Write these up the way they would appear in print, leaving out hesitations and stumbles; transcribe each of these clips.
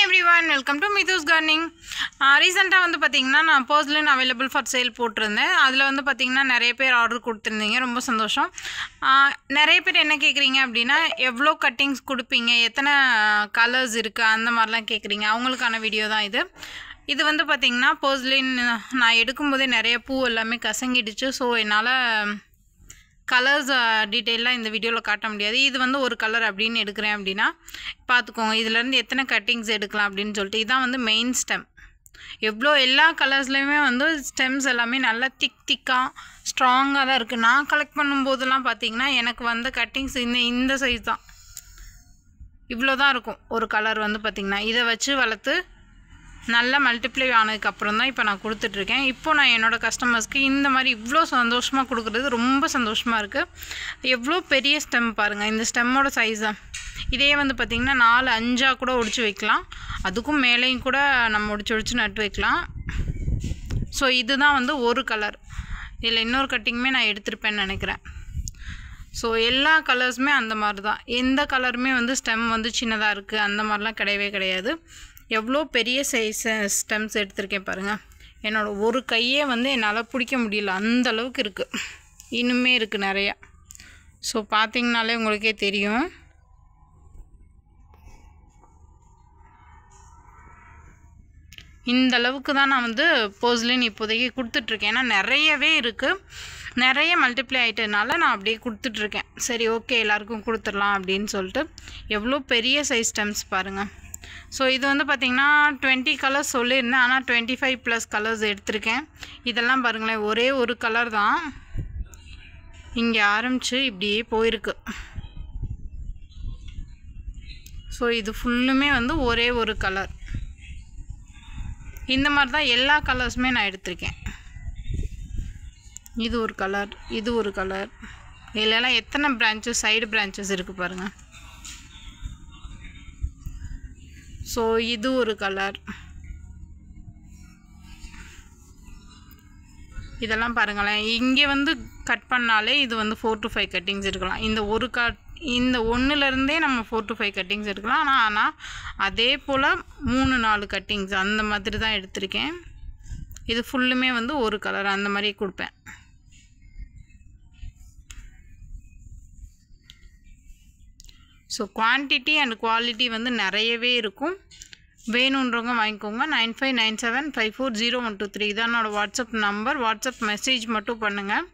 everyone, welcome to Mithus Gardening. ரீசெண்டாக வந்து பார்த்திங்கன்னா நான் போர்சலின் அவைலபிள் ஃபார் சேல் போட்டிருந்தேன். அதில் வந்து பார்த்திங்கன்னா நிறைய பேர் ஆர்டர் கொடுத்துருந்தீங்க, ரொம்ப சந்தோஷம். நிறைய பேர் என்ன கேட்குறீங்க அப்படின்னா, எவ்வளோ கட்டிங்ஸ் கொடுப்பீங்க, எத்தனை கலர்ஸ் இருக்குது, அந்த மாதிரிலாம் கேட்குறீங்க. அவங்களுக்கான வீடியோ தான் இது. இது வந்து பார்த்திங்கன்னா போர்சலின் நான் எடுக்கும்போதே நிறைய பூ எல்லாமே கசங்கிடுச்சு. ஸோ என்னால் கலர்ஸ் டீட்டெயிலாக இந்த வீடியோவில் காட்ட முடியாது. இது வந்து ஒரு கலர் அப்படின்னு எடுக்கிறேன் அப்படின்னா பார்த்துக்கோங்க, இதிலேருந்து எத்தனை கட்டிங்ஸ் எடுக்கலாம் அப்படின்னு சொல்லிட்டு. இதுதான் வந்து மெயின் ஸ்டெம். எவ்வளோ எல்லா கலர்ஸ்லேயுமே வந்து ஸ்டெம்ஸ் எல்லாமே நல்லா திக்காக ஸ்ட்ராங்காக தான் இருக்குது. நான் கலெக்ட் பண்ணும்போதெல்லாம் பார்த்திங்கன்னா எனக்கு வந்த கட்டிங்ஸ் இந்த சைஸ் தான், இவ்வளோ தான் இருக்கும். ஒரு கலர் வந்து பார்த்திங்கன்னா இதை வச்சு வளர்த்து நல்லா மல்டிப்ளை ஆனதுக்கப்புறம் தான் இப்போ நான் கொடுத்துட்ருக்கேன். இப்போது நான் என்னோடய கஸ்டமர்ஸ்க்கு இந்த மாதிரி இவ்வளோ சந்தோஷமாக கொடுக்குறது ரொம்ப சந்தோஷமாக இருக்குது. எவ்வளோ பெரிய ஸ்டெம் பாருங்கள், இந்த ஸ்டெம்மோட சைஸ் தான். இதே வந்து பார்த்திங்கன்னா 4-5 கூட ஒடிச்சு வைக்கலாம், அதுக்கும் மேலேயும் கூட நம்ம ஒடிச்சு நட்டு வைக்கலாம். ஸோ இதுதான் வந்து ஒரு கலர். இதில் இன்னொரு கட்டிங்குமே நான் எடுத்திருப்பேன்னு நினைக்கிறேன். ஸோ எல்லா கலர்ஸுமே அந்த மாதிரி தான். எந்த கலருமே வந்து ஸ்டெம் வந்து சின்னதாக இருக்குது அந்த மாதிரிலாம் கிடையவே கிடையாது. எவ்வளோ பெரிய சைஸ் ஸ்டெம்ஸ் எடுத்திருக்கேன் பாருங்கள். என்னோடய ஒரு கையே வந்து என்னால் பிடிக்க முடியல, அந்த அளவுக்கு இருக்குது. இன்னுமே இருக்குது நிறையா. ஸோ பார்த்திங்கனாலே உங்களுக்கே தெரியும். இந்த அளவுக்கு தான் நான் வந்து போர்சலின் இப்போதைக்கு கொடுத்துட்ருக்கேன். ஏன்னா நிறையவே இருக்குது, நிறைய மல்டிப்ளை ஆகிட்டதுனால நான் அப்படியே கொடுத்துட்ருக்கேன். சரி ஓகே, எல்லாருக்கும் கொடுத்துடலாம் அப்படின்னு சொல்லிட்டு. எவ்வளோ பெரிய சைஸ் ஸ்டெம்ஸ் பாருங்கள். ஸோ இது வந்து பார்த்திங்கன்னா 20 கலர்ஸ் சொல்லியிருந்தேன், ஆனால் 25+ கலர்ஸ் எடுத்திருக்கேன். இதெல்லாம் பாருங்களேன், ஒரே ஒரு கலர் தான் இங்கே ஆரம்பித்து இப்படியே போயிருக்கு. ஸோ இது ஃபுல்லுமே வந்து ஒரே ஒரு கலர். இந்த மாதிரி தான் எல்லா கலர்ஸுமே நான் எடுத்திருக்கேன். இது ஒரு கலர், இது ஒரு கலர். இதெல்லாம் எத்தனை பிரான்ச்சஸ், சைடு பிரான்ச்சஸ் இருக்குது பாருங்கள். ஸோ இது ஒரு கலர். இதெல்லாம் பாருங்களேன், இங்கே வந்து கட் பண்ணாலே இது வந்து 4 to 5 கட்டிங்ஸ் எடுக்கலாம். இந்த ஒன்றுலேருந்தே நம்ம 4 to 5 கட்டிங்ஸ் எடுக்கலாம். ஆனால் அதே போல் 3-4 கட்டிங்ஸ் அந்த மாதிரி தான் எடுத்திருக்கேன். இது ஃபுல்லுமே வந்து ஒரு கலர் அந்த மாதிரி கொடுப்பேன். ஸோ குவான்டிட்டி அண்ட் குவாலிட்டி வந்து நிறையவே இருக்கும். வேணுன்றவங்க வாங்கிக்கோங்க. 9597540123 இதான் என்னோடய வாட்ஸ்அப் நம்பர். வாட்ஸ்அப் மெசேஜ் மட்டும் பண்ணுங்கள்.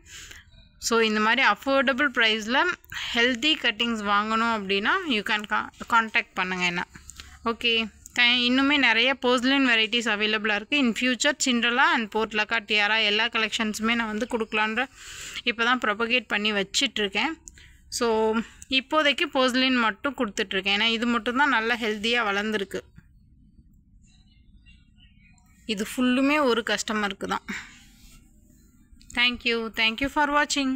ஸோ இந்த மாதிரி அஃபோர்டபுள் ப்ரைஸில் ஹெல்தி கட்டிங்ஸ் வாங்கணும் அப்படின்னா யூ கேன் கான்டாக்ட் பண்ணுங்கள் என்ன. ஓகே, இன்னுமே நிறைய போர்சலின் வெரைட்டிஸ் அவைலபிளாக இருக்குது. இன் ஃபியூச்சர் சிண்ட்ரலா அண்ட் போர்ட்லக்கா டியாரா எல்லா கலெக்ஷன்ஸுமே நான் வந்து கொடுக்கலான்ற இப்போ தான் ப்ரொபகேட் பண்ணி வச்சிட்ருக்கேன். ஸோ இப்போதைக்கு போர்சலின் மட்டும் கொடுத்துட்ருக்கேன், ஏன்னா இது மட்டும்தான் நல்லா ஹெல்த்தியாக வளர்ந்துருக்கு. இது ஃபுல்லுமே ஒரு கஸ்டமருக்கு தான். தேங்க்யூ ஃபார் வாட்சிங்.